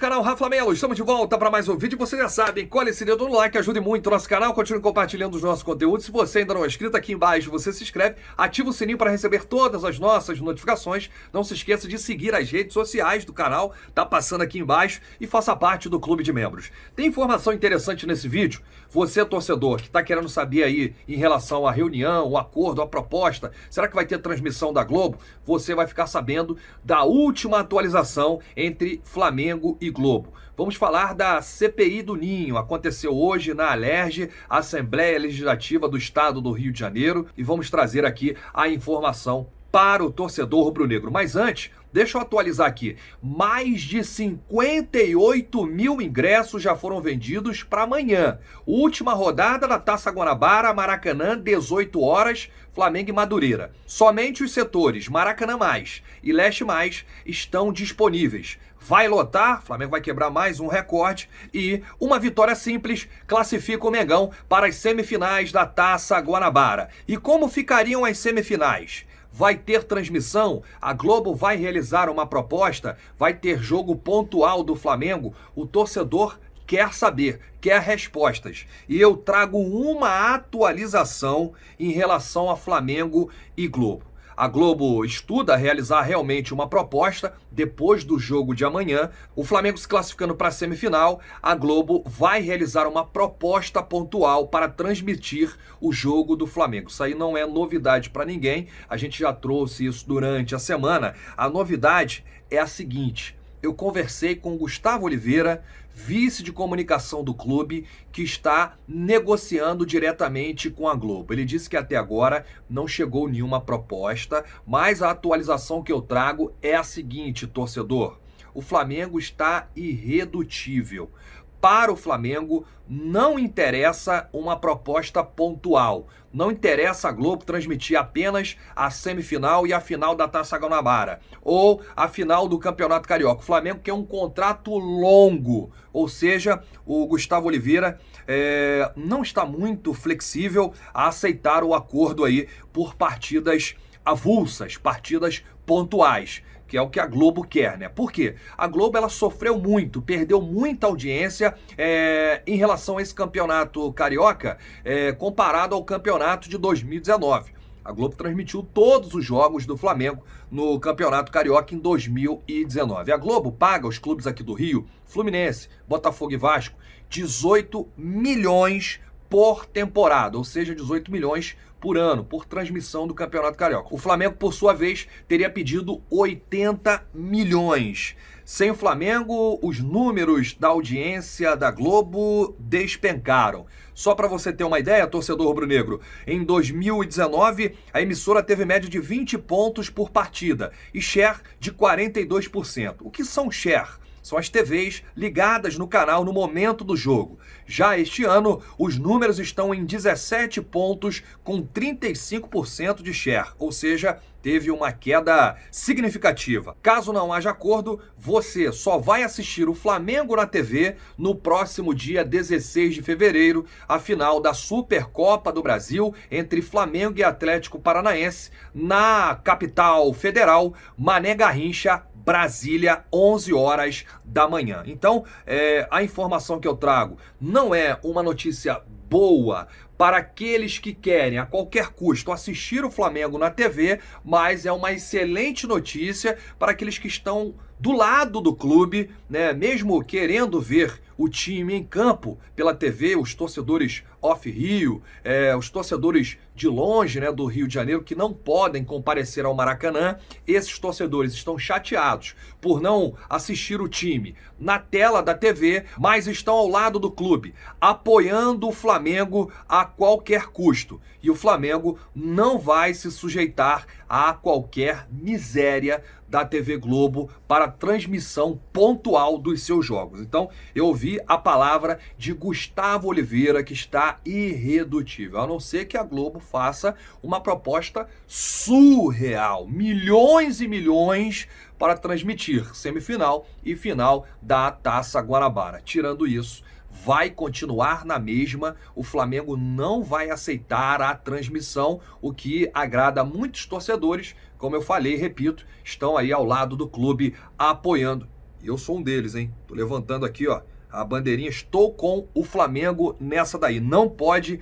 canal Rafa Melo, estamos de volta para mais um vídeo. Você já sabe, colhe esse dedo no like, ajude muito o nosso canal, continue compartilhando os nossos conteúdos. Se você ainda não é inscrito, aqui embaixo você se inscreve, ativa o sininho para receber todas as nossas notificações. Não se esqueça de seguir as redes sociais do canal, tá passando aqui embaixo, e faça parte do clube de membros. Tem informação interessante nesse vídeo. Você, torcedor, que está querendo saber aí em relação à reunião, o acordo, a proposta, será que vai ter transmissão da Globo? Você vai ficar sabendo da última atualização entre Flamengo e Globo. Vamos falar da CPI do Ninho. Aconteceu hoje na Alerj, Assembleia Legislativa do Estado do Rio de Janeiro, e vamos trazer aqui a informação para o torcedor rubro-negro. Mas antes, deixa eu atualizar aqui. Mais de 58 mil ingressos já foram vendidos para amanhã. Última rodada da Taça Guanabara, Maracanã, 18 horas, Flamengo e Madureira. Somente os setores Maracanã Mais e Leste Mais estão disponíveis. Vai lotar, Flamengo vai quebrar mais um recorde, e uma vitória simples classifica o Mengão para as semifinais da Taça Guanabara. E como ficariam as semifinais? Vai ter transmissão, a Globo vai realizar uma proposta, vai ter jogo pontual do Flamengo. O torcedor quer saber, quer respostas. E eu trago uma atualização em relação a Flamengo e Globo. A Globo estuda realizar realmente uma proposta depois do jogo de amanhã. O Flamengo se classificando para a semifinal, a Globo vai realizar uma proposta pontual para transmitir o jogo do Flamengo. Isso aí não é novidade para ninguém, a gente já trouxe isso durante a semana. A novidade é a seguinte: eu conversei com o Gustavo Oliveira, vice de comunicação do clube, que está negociando diretamente com a Globo. Ele disse que até agora não chegou nenhuma proposta, mas a atualização que eu trago é a seguinte, torcedor: o Flamengo está irredutível. Para o Flamengo, não interessa uma proposta pontual. Não interessa a Globo transmitir apenas a semifinal e a final da Taça Guanabara, ou a final do Campeonato Carioca. O Flamengo quer um contrato longo, ou seja, o Gustavo Oliveira não está muito flexível a aceitar o acordo aí por partidas avulsas, partidas pontuais, que é o que a Globo quer, né? Por quê? A Globo, ela sofreu muito, perdeu muita audiência em relação a esse campeonato carioca, comparado ao campeonato de 2019. A Globo transmitiu todos os jogos do Flamengo no Campeonato Carioca em 2019. A Globo paga aos clubes aqui do Rio, Fluminense, Botafogo e Vasco, 18 milhões por temporada, ou seja, 18 milhões por ano, por transmissão do Campeonato Carioca. O Flamengo, por sua vez, teria pedido 80 milhões. Sem o Flamengo, os números da audiência da Globo despencaram. Só para você ter uma ideia, torcedor rubro-negro, em 2019, a emissora teve média de 20 pontos por partida e share de 42%. O que são share? São as TVs ligadas no canal no momento do jogo. Já este ano, os números estão em 17 pontos com 35% de share, ou seja, teve uma queda significativa. Caso não haja acordo, você só vai assistir o Flamengo na TV no próximo dia 16 de fevereiro, a final da Supercopa do Brasil entre Flamengo e Atlético Paranaense, na capital federal, Mané Garrincha, Brasília, 11 horas da manhã. Então, a informação que eu trago não é uma notícia boa para aqueles que querem a qualquer custo assistir o Flamengo na TV, mas é uma excelente notícia para aqueles que estão do lado do clube, né? Mesmo querendo ver o time em campo pela TV, os torcedores off-Rio, os torcedores de longe, né, do Rio de Janeiro, que não podem comparecer ao Maracanã, esses torcedores estão chateados por não assistir o time na tela da TV, mas estão ao lado do clube, apoiando o Flamengo a qualquer custo. E o Flamengo não vai se sujeitar a qualquer miséria da TV Globo para transmissão pontual dos seus jogos. Então, eu ouvi a palavra de Gustavo Oliveira, que está irredutível, a não ser que a Globo faça uma proposta surreal, milhões e milhões para transmitir semifinal e final da Taça Guanabara. Tirando isso, vai continuar na mesma, o Flamengo não vai aceitar a transmissão, o que agrada muitos torcedores, como eu falei, repito, estão aí ao lado do clube apoiando. Eu sou um deles, hein? Tô levantando aqui, ó, a bandeirinha. Estou com o Flamengo nessa daí. Não pode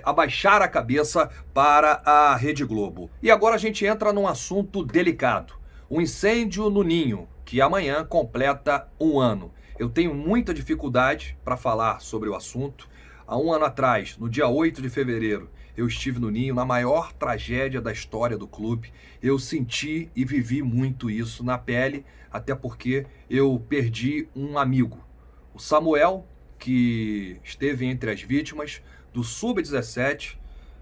abaixar a cabeça para a Rede Globo. E agora a gente entra num assunto delicado. O incêndio no Ninho, que amanhã completa 1 ano. Eu tenho muita dificuldade para falar sobre o assunto. Há 1 ano atrás, no dia 8 de fevereiro, eu estive no Ninho, na maior tragédia da história do clube. Eu senti e vivi muito isso na pele, até porque eu perdi um amigo. O Samuel, que esteve entre as vítimas do Sub-17,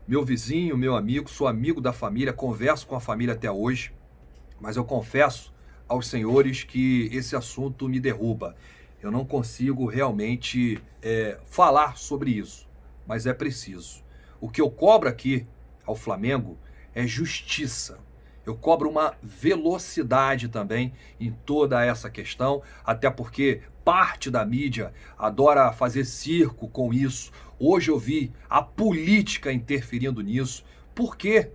meu vizinho, meu amigo, sou amigo da família, converso com a família até hoje, mas eu confesso aos senhores que esse assunto me derruba. Eu não consigo realmente falar sobre isso, mas é preciso. O que eu cobro aqui ao Flamengo é justiça. Eu cobro uma velocidade também em toda essa questão, até porque parte da mídia adora fazer circo com isso. Hoje eu vi a política interferindo nisso. Por quê?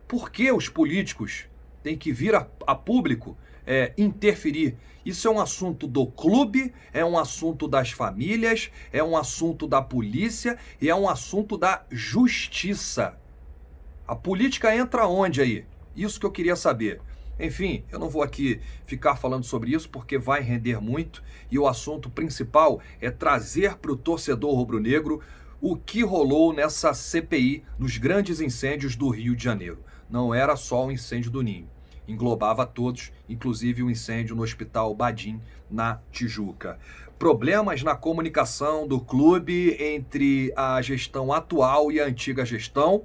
Por que os políticos têm que vir a público interferir? Isso é um assunto do clube, é um assunto das famílias, é um assunto da polícia e é um assunto da justiça. A política entra onde aí? Isso que eu queria saber. Enfim, eu não vou aqui ficar falando sobre isso porque vai render muito e o assunto principal é trazer para o torcedor rubro-negro o que rolou nessa CPI nos grandes incêndios do Rio de Janeiro. Não era só o incêndio do Ninho. Englobava todos, inclusive o incêndio no Hospital Badim, na Tijuca. Problemas na comunicação do clube entre a gestão atual e a antiga gestão.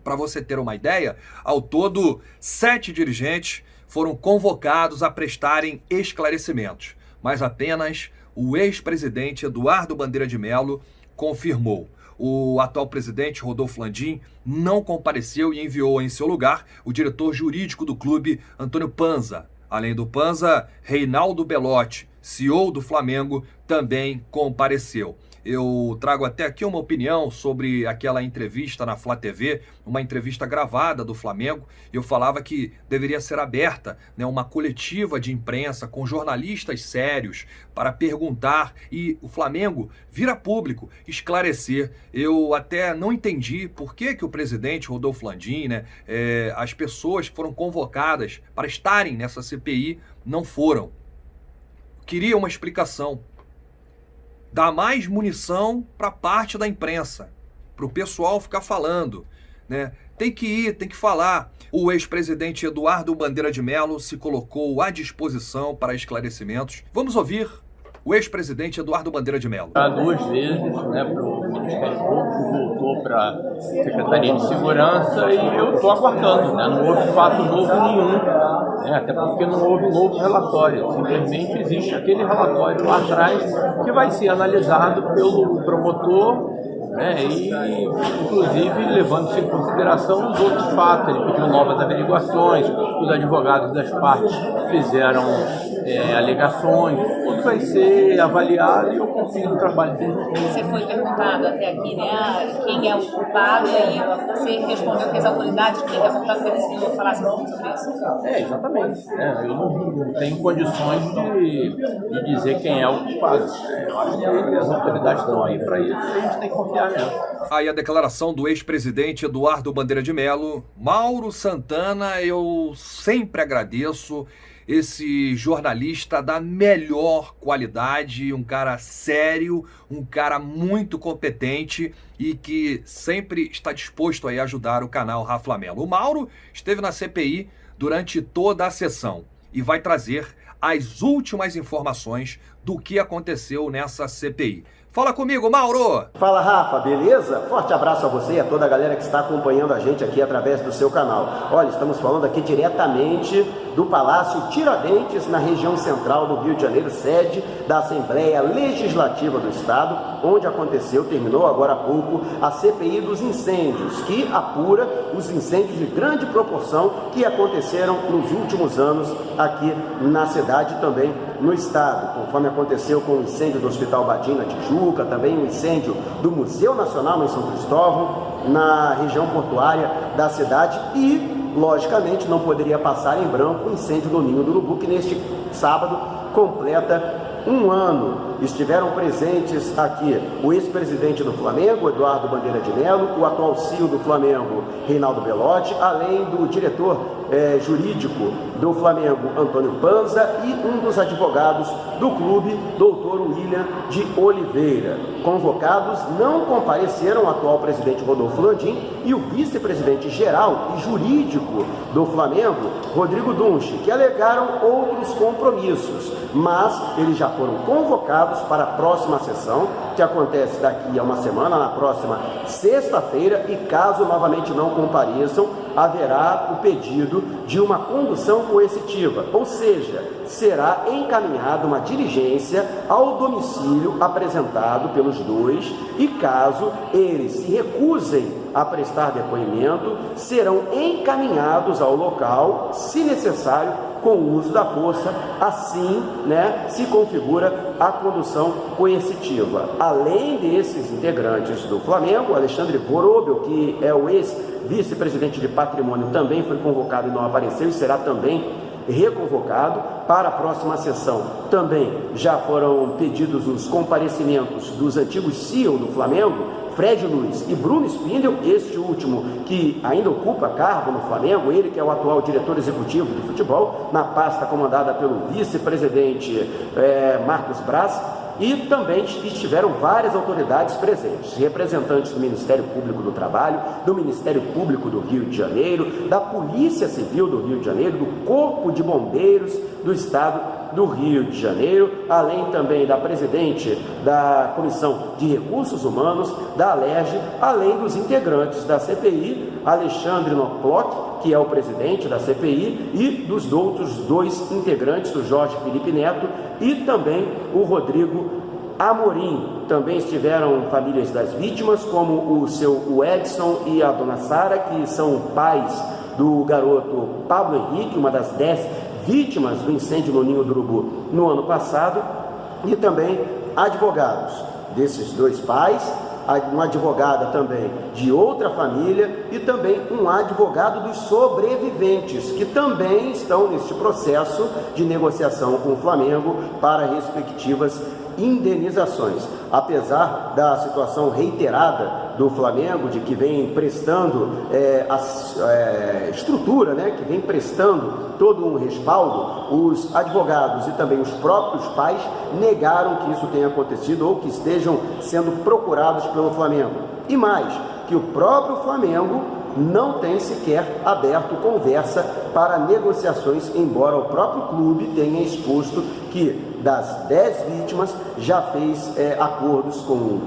Para você ter uma ideia, ao todo 7 dirigentes foram convocados a prestarem esclarecimentos, mas apenas o ex-presidente Eduardo Bandeira de Mello confirmou. O atual presidente, Rodolfo Landim, não compareceu e enviou em seu lugar o diretor jurídico do clube, Antônio Panza. Além do Panza, Reinaldo Belotti, CEO do Flamengo, também compareceu. Eu trago até aqui uma opinião sobre aquela entrevista na Flá TV, uma entrevista gravada do Flamengo. Eu falava que deveria ser aberta, uma coletiva de imprensa com jornalistas sérios para perguntar e o Flamengo vir a público esclarecer. Eu até não entendi por que o presidente Rodolfo Landim, as pessoas que foram convocadas para estarem nessa CPI não foram. Queria uma explicação. Dá mais munição para parte da imprensa, para o pessoal ficar falando, Tem que ir, tem que falar. O ex-presidente Eduardo Bandeira de Mello se colocou à disposição para esclarecimentos. Vamos ouvir o ex-presidente Eduardo Bandeira de Mello. 2 vezes, para o Ministério Público, voltou para a Secretaria de Segurança e eu estou aguardando, Não houve fato novo nenhum, até porque não houve novo relatório. Simplesmente existe aquele relatório lá atrás que vai ser analisado pelo promotor, e inclusive levando-se em consideração os outros fatos. Ele pediu novas averiguações, os advogados das partes fizeram alegações, tudo vai ser avaliado e eu confio no trabalho dele. Você foi perguntado até aqui, quem é o culpado, e aí você respondeu que as autoridades têm que apontar para eles que falassem sobre isso. Exatamente. Eu não tenho condições de dizer quem é o culpado. Eu acho que as autoridades estão aí para isso e a gente tem que confiar nela. Aí a declaração do ex-presidente Eduardo Bandeira de Mello. Mauro Santana, eu sempre agradeço. Esse jornalista da melhor qualidade, um cara sério, um cara muito competente e que sempre está disposto a ajudar o canal Raflamelo. O Mauro esteve na CPI durante toda a sessão e vai trazer as últimas informações do que aconteceu nessa CPI. Fala comigo, Mauro! Fala, Rafa, beleza? Forte abraço a você e a toda a galera que está acompanhando a gente aqui através do seu canal. Olha, estamos falando aqui diretamente do Palácio Tiradentes, na região central do Rio de Janeiro, sede da Assembleia Legislativa do Estado, onde terminou agora há pouco, a CPI dos incêndios, que apura os incêndios de grande proporção que aconteceram nos últimos anos aqui na cidade e também no estado, conforme aconteceu com o incêndio do Hospital Badim, na Tijuca, também o incêndio do Museu Nacional em São Cristóvão, na região portuária da cidade e, logicamente, não poderia passar em branco o incêndio do Ninho do Urubu, que neste sábado completa um ano. Estiveram presentes aqui o ex-presidente do Flamengo, Eduardo Bandeira de Mello, o atual CEO do Flamengo, Reinaldo Belotti, além do diretor jurídico do Flamengo, Antônio Panza, e um dos advogados do clube, doutor William de Oliveira. Convocados não compareceram o atual presidente Rodolfo Landim e o vice-presidente geral e jurídico do Flamengo, Rodrigo Dunche, que alegaram outros compromissos, mas eles já foram convocados para a próxima sessão, que acontece daqui a uma semana, na próxima sexta-feira, e caso novamente não compareçam, haverá o pedido de uma condução coercitiva, ou seja, será encaminhada uma diligência ao domicílio apresentado pelos dois, e caso eles se recusem a prestar depoimento, serão encaminhados ao local, se necessário, com o uso da força. Assim, se configura a condução coercitiva. Além desses integrantes do Flamengo, Alexandre Vorobel, que é o ex-vice-presidente de patrimônio, também foi convocado e não apareceu, e será também reconvocado para a próxima sessão. Também já foram pedidos os comparecimentos dos antigos CEO do Flamengo, Fred Luiz e Bruno Spindel, este último que ainda ocupa cargo no Flamengo, ele que é o atual diretor executivo de futebol, na pasta comandada pelo vice-presidente Marcos Braz. E também estiveram várias autoridades presentes, representantes do Ministério Público do Trabalho, do Ministério Público do Rio de Janeiro, da Polícia Civil do Rio de Janeiro, do Corpo de Bombeiros do Estado do Rio de Janeiro, além também da presidente da Comissão de Recursos Humanos, da Alerj, além dos integrantes da CPI, Alexandre Knoploch, que é o presidente da CPI, e dos outros dois integrantes, o Jorge Felipe Neto e também o Rodrigo Amorim. Também estiveram famílias das vítimas, como o Edson e a dona Sara, que são pais do garoto Pablo Henrique, uma das 10 vítimas do incêndio no Ninho do Urubu no ano passado, e também advogados desses dois pais, uma advogada também de outra família e também um advogado dos sobreviventes, que também estão neste processo de negociação com o Flamengo para respectivas indenizações. Apesar da situação reiterada do Flamengo, de que vem prestando estrutura, que vem prestando todo um respaldo, os advogados e também os próprios pais negaram que isso tenha acontecido ou que estejam sendo procurados pelo Flamengo. E mais, que o próprio Flamengo não tem sequer aberto conversa para negociações, embora o próprio clube tenha exposto que das 10 vítimas já fez acordos com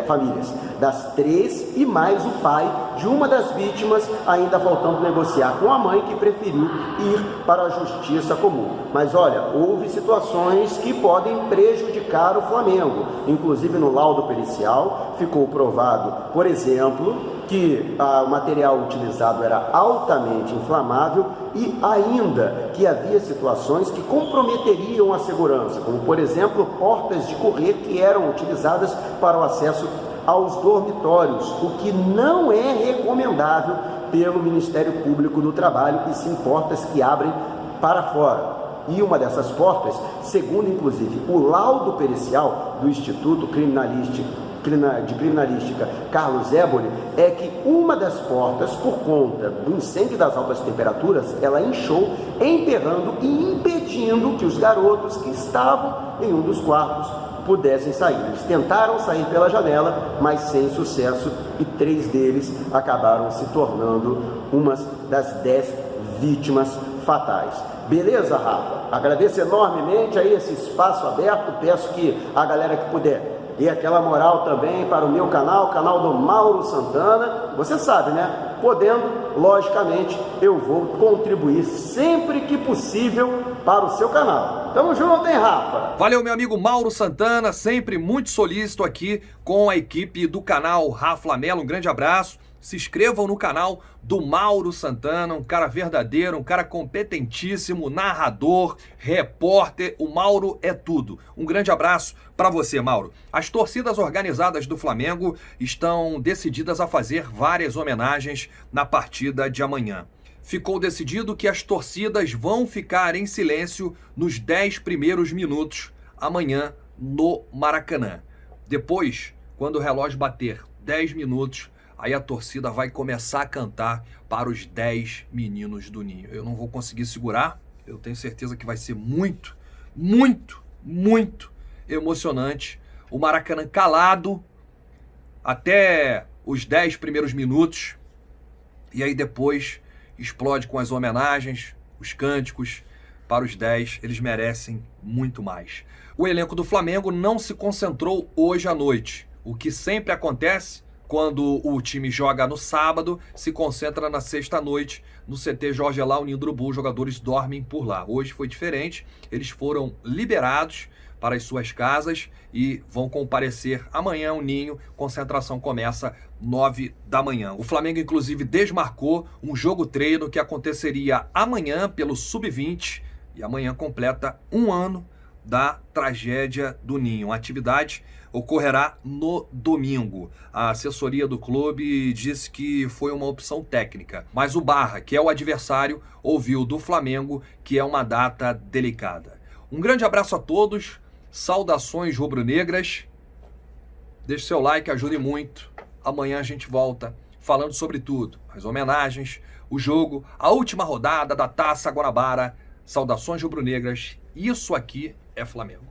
famílias das 3 e mais o pai de uma das vítimas, ainda faltando negociar com a mãe, que preferiu ir para a justiça comum. Mas olha, houve situações que podem prejudicar o Flamengo, inclusive no laudo pericial ficou provado, por exemplo, que o material utilizado era altamente inflamável e ainda que havia situações que comprometeriam a segurança, como por exemplo portas de correr que eram utilizadas para o acesso aos dormitórios, o que não é recomendável pelo Ministério Público do Trabalho, e sim portas que abrem para fora. E uma dessas portas, segundo inclusive o laudo pericial do Instituto de Criminalística Carlos Éboli, é que uma das portas, por conta do incêndio das altas temperaturas, ela inchou, emperrando e impedindo que os garotos que estavam em um dos quartos pudessem sair. Eles tentaram sair pela janela, mas sem sucesso, e 3 deles acabaram se tornando umas das 10 vítimas fatais. Beleza, Rafa? Agradeço enormemente aí esse espaço aberto, peço que a galera que puder dê aquela moral também para o meu canal, o canal do Mauro Santana. Você sabe, podendo, logicamente, eu vou contribuir sempre que possível para o seu canal. Tamo junto, hein, Rafa? Valeu, meu amigo Mauro Santana, sempre muito solícito aqui com a equipe do canal Rafa Mello. Um grande abraço. Se inscrevam no canal do Mauro Santana, um cara verdadeiro, um cara competentíssimo, narrador, repórter. O Mauro é tudo. Um grande abraço para você, Mauro. As torcidas organizadas do Flamengo estão decididas a fazer várias homenagens na partida de amanhã. ficou decidido que as torcidas vão ficar em silêncio nos 10 primeiros minutos amanhã no Maracanã. Depois, quando o relógio bater 10 minutos, aí a torcida vai começar a cantar para os 10 meninos do Ninho. Eu não vou conseguir segurar, eu tenho certeza que vai ser muito, muito, muito emocionante. O Maracanã calado até os 10 primeiros minutos, e aí depois explode com as homenagens, os cânticos para os 10, eles merecem muito mais. O elenco do Flamengo não se concentrou hoje à noite. O que sempre acontece quando o time joga no sábado, se concentra na sexta-noite no CT Jorge Elal, Ninho do Urubu, os jogadores dormem por lá. Hoje foi diferente, eles foram liberados para as suas casas e vão comparecer amanhã ao Ninho. Concentração começa 9 da manhã. O Flamengo, inclusive, desmarcou um jogo treino que aconteceria amanhã pelo Sub-20 e amanhã completa um ano da tragédia do Ninho. A atividade ocorrerá no domingo. A assessoria do clube disse que foi uma opção técnica, mas o Barra, que é o adversário, ouviu do Flamengo que é uma data delicada. Um grande abraço a todos. Saudações rubro-negras. Deixe seu like, ajude muito. Amanhã a gente volta falando sobre tudo. As homenagens, o jogo, a última rodada da Taça Guanabara. Saudações rubro-negras. Isso aqui é Flamengo.